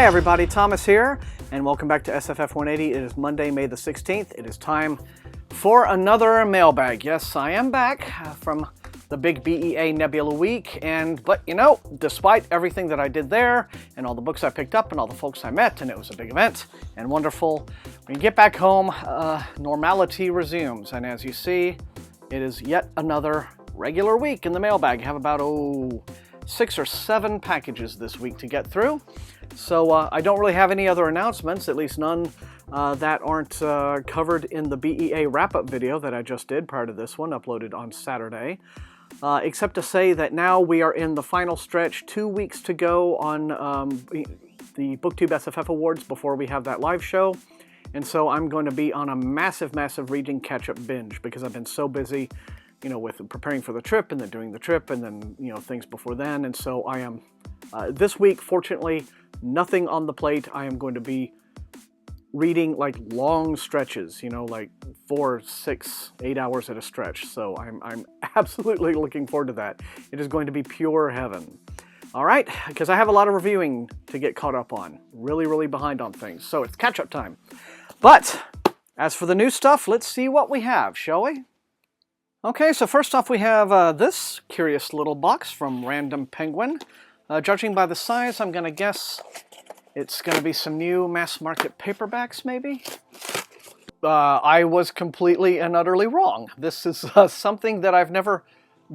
everybody, Thomas here, and welcome back to SFF180. It is Monday, May the 16th. It is time for another mailbag. Yes, I am back from the big BEA Nebula week, but you know, despite everything that I did there, and all the books I picked up, and all the folks I met, and it was a big event, and wonderful, when you get back home, normality resumes, and as you see, it is yet another regular week in the mailbag. I have about, 6 or 7 packages this week to get through. So I don't really have any other announcements, at least none that aren't covered in the BEA wrap-up video that I just did prior to this one, uploaded on Saturday. Except to say that now we are in the final stretch, 2 weeks to go on the BookTube SFF Awards before we have that live show. And so I'm going to be on a massive, massive reading catch-up binge because I've been so busy, you know, with preparing for the trip and then doing the trip and then, you know, things before then. And so I am, this week, fortunately, nothing on the plate. I am going to be reading like long stretches, you know, like 4, 6, 8 hours at a stretch. So I'm absolutely looking forward to that. It is going to be pure heaven. All right, because I have a lot of reviewing to get caught up on. Really, really behind on things. So it's catch-up time. But as for the new stuff, let's see what we have, shall we? Okay, so first off we have this curious little box from Random Penguin. Judging by the size, I'm going to guess it's going to be some new mass-market paperbacks, maybe? I was completely and utterly wrong. This is something that I've never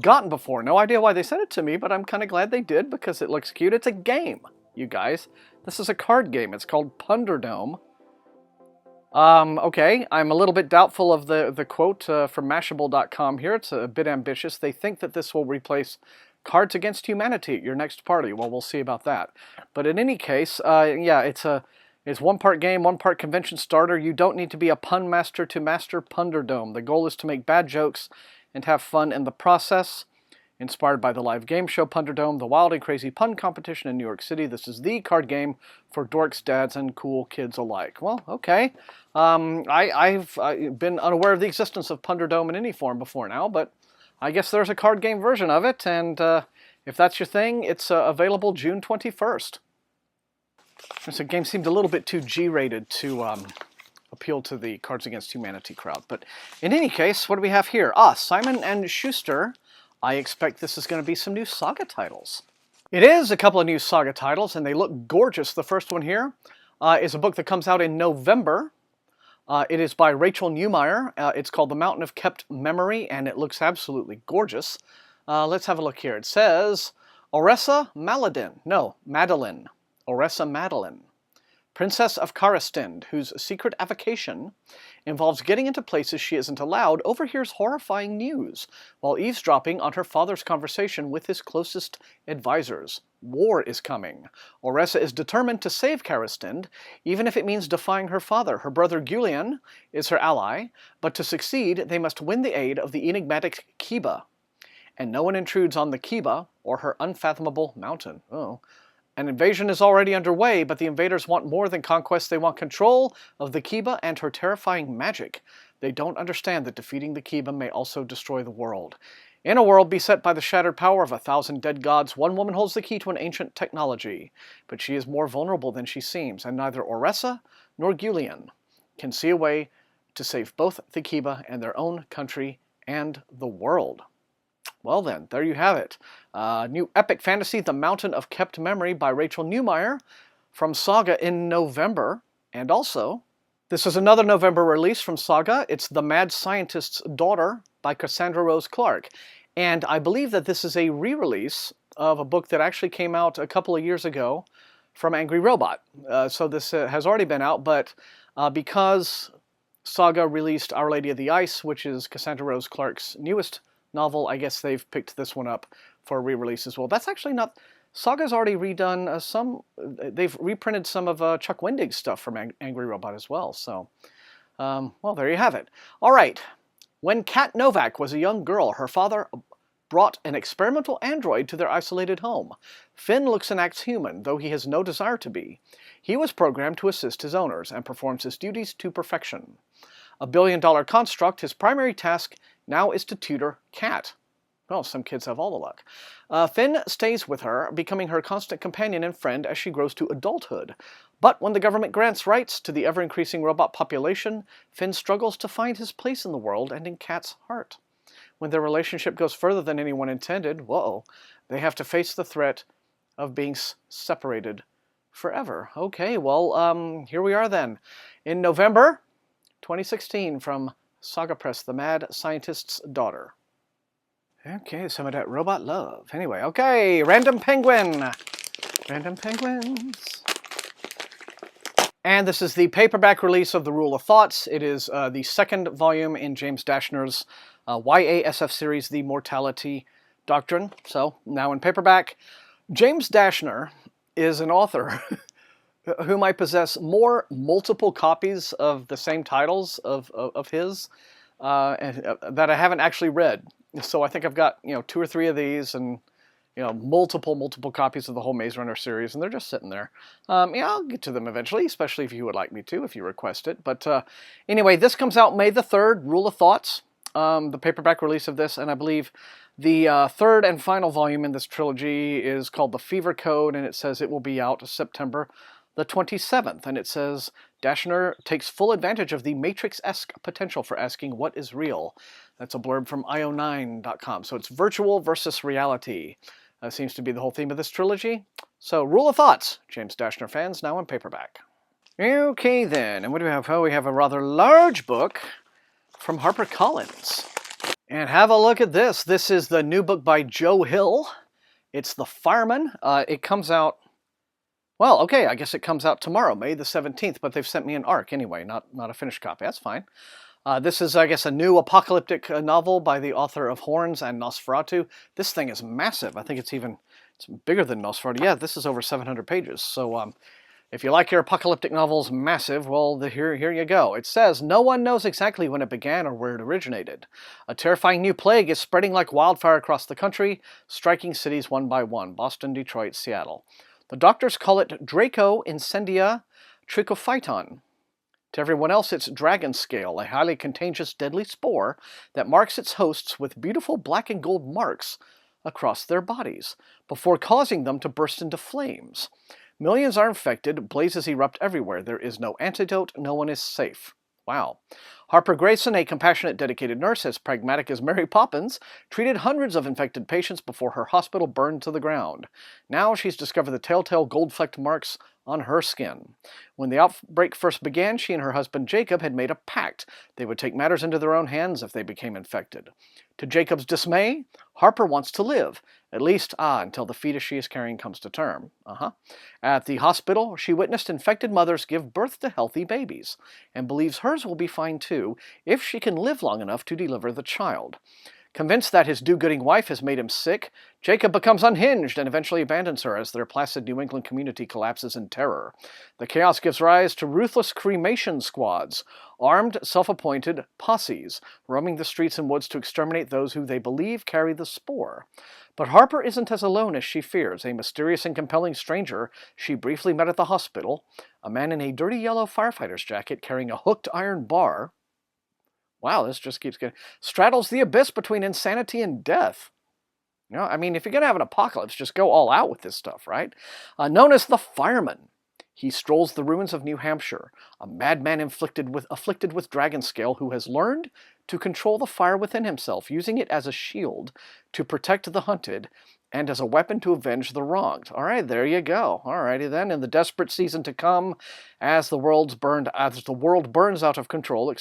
gotten before. No idea why they sent it to me, but I'm kind of glad they did because it looks cute. It's a game, you guys. This is a card game. It's called Punderdome. Okay, I'm a little bit doubtful of the quote from Mashable.com here. It's a bit ambitious. They think that this will replace Cards Against Humanity at your next party. Well, we'll see about that. But in any case, yeah, it's one part game, one part convention starter. You don't need to be a pun master to master Punderdome. The goal is to make bad jokes and have fun in the process. Inspired by the live game show Punderdome, the wild and crazy pun competition in New York City, this is the card game for dorks, dads, and cool kids alike. Well, okay. I've been unaware of the existence of Punderdome in any form before now, but I guess there's a card game version of it, and if that's your thing, it's available June 21st. This game seemed a little bit too G-rated to appeal to the Cards Against Humanity crowd. But in any case, what do we have here? Simon & Schuster. I expect this is going to be some new Saga titles. It is a couple of new Saga titles, and they look gorgeous. The first one here is a book that comes out in November. It is by Rachel Neumeyer. It's called The Mountain of Kept Memory, and it looks absolutely gorgeous. Let's have a look here. It says, Oressa Madeline. Oressa Madeline, Princess of Karastend, whose secret avocation involves getting into places she isn't allowed, overhears horrifying news while eavesdropping on her father's conversation with his closest advisors. War is coming. Oressa is determined to save Karastend, even if it means defying her father. Her brother Gulian is her ally, but to succeed, they must win the aid of the enigmatic Kiba. And no one intrudes on the Kiba or her unfathomable mountain. Oh. An invasion is already underway, but the invaders want more than conquest. They want control of the Kiba and her terrifying magic. They don't understand that defeating the Kiba may also destroy the world. In a world beset by the shattered power of 1,000 dead gods, one woman holds the key to an ancient technology. But she is more vulnerable than she seems, and neither Oressa nor Gulian can see a way to save both the Kiba and their own country and the world. Well then, there you have it. New epic fantasy, The Mountain of Kept Memory by Rachel Neumeyer from Saga in November. And also, this is another November release from Saga. It's The Mad Scientist's Daughter by Cassandra Rose Clark. And I believe that this is a re-release of a book that actually came out a couple of years ago from Angry Robot. So this has already been out, but because Saga released Our Lady of the Ice, which is Cassandra Rose Clark's newest novel, I guess they've picked this one up for a re-release as well. That's actually not... Saga's already redone some... They've reprinted some of Chuck Wendig's stuff from Angry Robot as well. So, well, there you have it. All right. When Kat Novak was a young girl, her father brought an experimental android to their isolated home. Finn looks and acts human, though he has no desire to be. He was programmed to assist his owners and performs his duties to perfection. A billion-dollar construct, his primary task now is to tutor Kat. Well, some kids have all the luck. Finn stays with her, becoming her constant companion and friend as she grows to adulthood. But when the government grants rights to the ever-increasing robot population, Finn struggles to find his place in the world and in Kat's heart. When their relationship goes further than anyone intended, whoa, they have to face the threat of being separated forever. Okay, well, here we are then. In November 2016 from Saga Press, The Mad Scientist's Daughter. Okay, some of that robot love. Anyway, okay, Random Penguin. Random Penguins. And this is the paperback release of The Rule of Thoughts. It is the second volume in James Dashner's YASF series, The Mortality Doctrine. So, now in paperback. James Dashner is an author who might possess more multiple copies of the same titles of his that I haven't actually read. So I think I've got 2 or 3 of these, and multiple copies of the whole Maze Runner series, and they're just sitting there. Yeah, I'll get to them eventually, especially if you would like me to, if you request it. But anyway, this comes out May the 3rd, Rule of Thoughts, the paperback release of this, and I believe the third and final volume in this trilogy is called The Fever Code, and it says it will be out September the 27th, and it says, Dashner takes full advantage of the Matrix-esque potential for asking what is real. That's a blurb from io9.com. So it's virtual versus reality. Seems to be the whole theme of this trilogy. So, Rule of Thoughts, James Dashner fans, now in paperback. Okay then, and what do we have? Oh, we have a rather large book from HarperCollins. And have a look at this. This is the new book by Joe Hill. It's The Fireman. It comes out, well, okay, I guess it comes out tomorrow, May the 17th, but they've sent me an ARC anyway, not a finished copy. That's fine. This is, I guess, a new apocalyptic novel by the author of Horns and Nosferatu. This thing is massive. I think it's bigger than Nosferatu. Yeah, this is over 700 pages. So if you like your apocalyptic novels massive, well, here you go. It says, no one knows exactly when it began or where it originated. A terrifying new plague is spreading like wildfire across the country, striking cities one by one. Boston, Detroit, Seattle. The doctors call it Draco Incendia Trichophyton. To everyone else, it's dragon scale, a highly contagious deadly spore that marks its hosts with beautiful black and gold marks across their bodies, before causing them to burst into flames. Millions are infected, blazes erupt everywhere. There is no antidote, no one is safe. Wow. Harper Grayson, a compassionate, dedicated nurse, as pragmatic as Mary Poppins, treated hundreds of infected patients before her hospital burned to the ground. Now she's discovered the telltale gold-flecked marks on her skin. When the outbreak first began, she and her husband Jacob had made a pact. They would take matters into their own hands if they became infected. To Jacob's dismay, Harper wants to live, at least, until the fetus she is carrying comes to term. At the hospital, she witnessed infected mothers give birth to healthy babies, and believes hers will be fine too, if she can live long enough to deliver the child. Convinced that his do-gooding wife has made him sick, Jacob becomes unhinged and eventually abandons her as their placid New England community collapses in terror. The chaos gives rise to ruthless cremation squads, armed, self-appointed posses, roaming the streets and woods to exterminate those who they believe carry the spore. But Harper isn't as alone as she fears. A mysterious and compelling stranger she briefly met at the hospital, a man in a dirty yellow firefighter's jacket carrying a hooked iron bar, wow, this just keeps getting, straddles the abyss between insanity and death. I mean, if you're going to have an apocalypse, just go all out with this stuff, right? Known as the Fireman, he strolls the ruins of New Hampshire, a madman afflicted with dragon scale who has learned to control the fire within himself, using it as a shield to protect the hunted and as a weapon to avenge the wronged. All right, there you go. All righty then. In the desperate season to come, as the world burns out of control,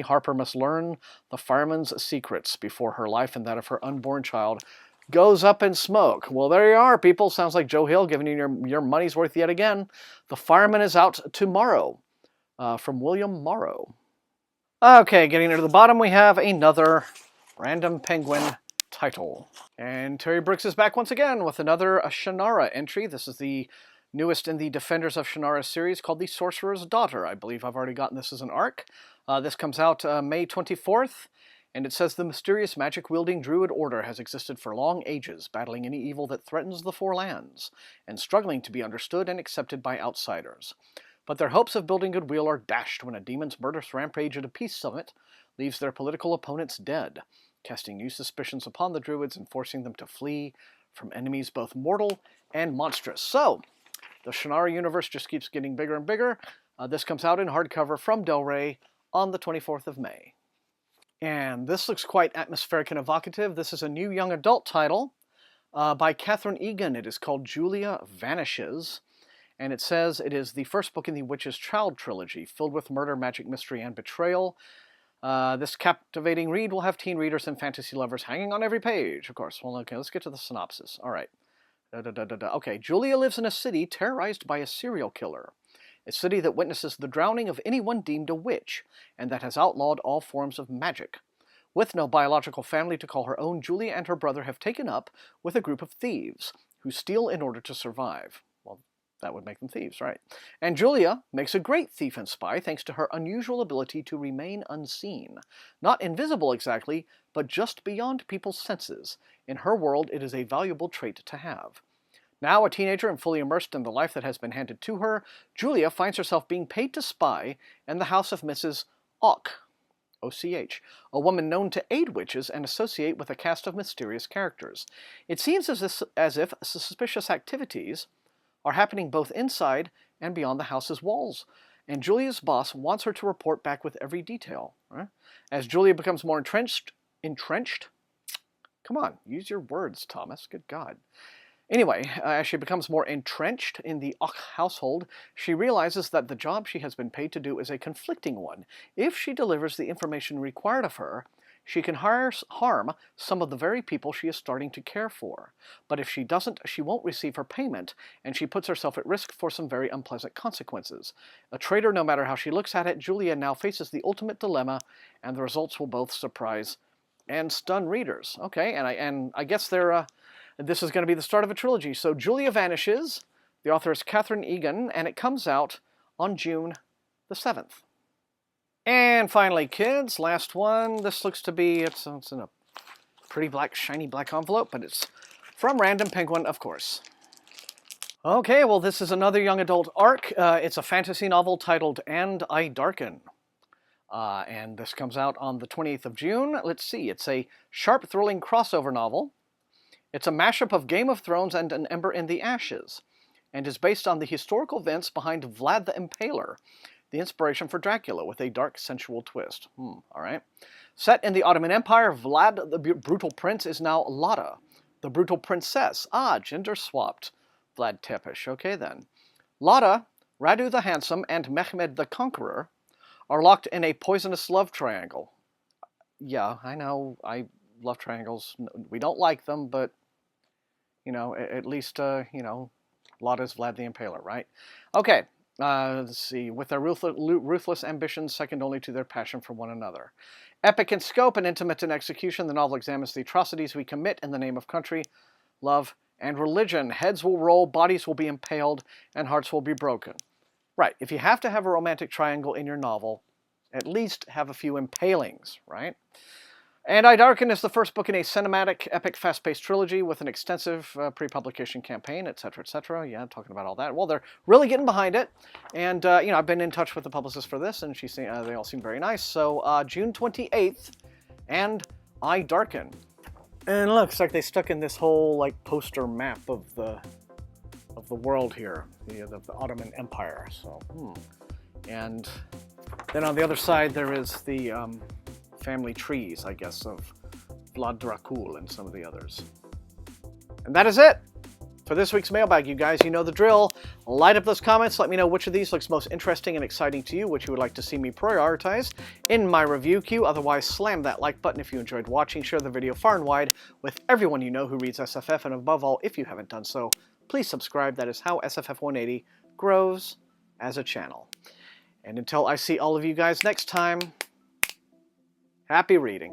Harper must learn the fireman's secrets before her life and that of her unborn child goes up in smoke. Well, there you are, people. Sounds like Joe Hill giving you your money's worth yet again. The Fireman is out tomorrow, from William Morrow. Okay, getting into the bottom, we have another Random Penguin title. And Terry Brooks is back once again with another Shannara entry. This is the newest in the Defenders of Shannara series called The Sorcerer's Daughter. I believe I've already gotten this as an arc. This comes out May 24th, and it says the mysterious magic-wielding druid order has existed for long ages, battling any evil that threatens the Four Lands, and struggling to be understood and accepted by outsiders. But their hopes of building goodwill are dashed when a demon's murderous rampage at a peace summit leaves their political opponents dead. casting new suspicions upon the druids and forcing them to flee from enemies both mortal and monstrous. So, the Shannara universe just keeps getting bigger and bigger. This comes out in hardcover from Del Rey on the 24th of May. And this looks quite atmospheric and evocative. This is a new young adult title by Catherine Egan. It is called Julia Vanishes. And it says it is the first book in the Witch's Child trilogy, filled with murder, magic, mystery, and betrayal. This captivating read will have teen readers and fantasy lovers hanging on every page, of course. Well, okay, let's get to the synopsis. All right. Okay, Julia lives in a city terrorized by a serial killer. A city that witnesses the drowning of anyone deemed a witch, and that has outlawed all forms of magic. With no biological family to call her own, Julia and her brother have taken up with a group of thieves who steal in order to survive. Well, that would make them thieves, right? And Julia makes a great thief and spy thanks to her unusual ability to remain unseen. Not invisible exactly, but just beyond people's senses. In her world, it is a valuable trait to have. Now a teenager and fully immersed in the life that has been handed to her, Julia finds herself being paid to spy in the house of Mrs. Och, O-C-H, a woman known to aid witches and associate with a cast of mysterious characters. It seems as if suspicious activities are happening both inside and beyond the house's walls, and Julia's boss wants her to report back with every detail. Right? As Julia becomes more entrenched? Come on, use your words, Thomas. Good God. Anyway, as she becomes more entrenched in the Och household, she realizes that the job she has been paid to do is a conflicting one. If she delivers the information required of her, she can harm some of the very people she is starting to care for. But if she doesn't, she won't receive her payment, and she puts herself at risk for some very unpleasant consequences. A traitor, no matter how she looks at it, Julia now faces the ultimate dilemma, and the results will both surprise and stun readers. Okay, and I guess this is going to be the start of a trilogy. So Julia Vanishes, the author is Catherine Egan, and it comes out on June the 7th. And finally, kids, last one. This looks to be, it's in a pretty shiny black envelope, but it's from Random Penguin, of course. Okay, well, this is another young adult arc. It's a fantasy novel titled And I Darken. And this comes out on the 28th of June. Let's see, it's a sharp, thrilling crossover novel. It's a mashup of Game of Thrones and An Ember in the Ashes, and is based on the historical events behind Vlad the Impaler, the inspiration for Dracula, with a dark, sensual twist. All right. Set in the Ottoman Empire, Vlad the brutal prince is now Lada, the brutal princess. Gender swapped. Vlad Tepish. Okay, then. Lada, Radu the Handsome, and Mehmed the Conqueror are locked in a poisonous love triangle. Yeah, I know. Love triangles. We don't like them, but, you know, at least, you know, Lada's Vlad the Impaler, right? Okay, let's see. With their ruthless ambitions second only to their passion for one another. Epic in scope and intimate in execution, the novel examines the atrocities we commit in the name of country, love, and religion. Heads will roll, bodies will be impaled, and hearts will be broken. Right, if you have to have a romantic triangle in your novel, at least have a few impalings, right? And I Darken is the first book in a cinematic, epic, fast-paced trilogy with an extensive pre-publication campaign, etc., etc. Yeah, talking about all that. Well, they're really getting behind it. And, you know, I've been in touch with the publicist for this, and they all seem very nice. So, June 28th, And I Darken. And it looks like they stuck in this whole, like, poster map of the world here, the Ottoman Empire. So, And then on the other side, there is the family trees, I guess, of Vlad Dracul and some of the others. And that is it for this week's mailbag, you guys. You know the drill. Light up those comments. Let me know which of these looks most interesting and exciting to you, which you would like to see me prioritize in my review queue. Otherwise, slam that like button if you enjoyed watching. Share the video far and wide with everyone you know who reads SFF. And above all, if you haven't done so, please subscribe. That is how SFF180 grows as a channel. And until I see all of you guys next time, happy reading.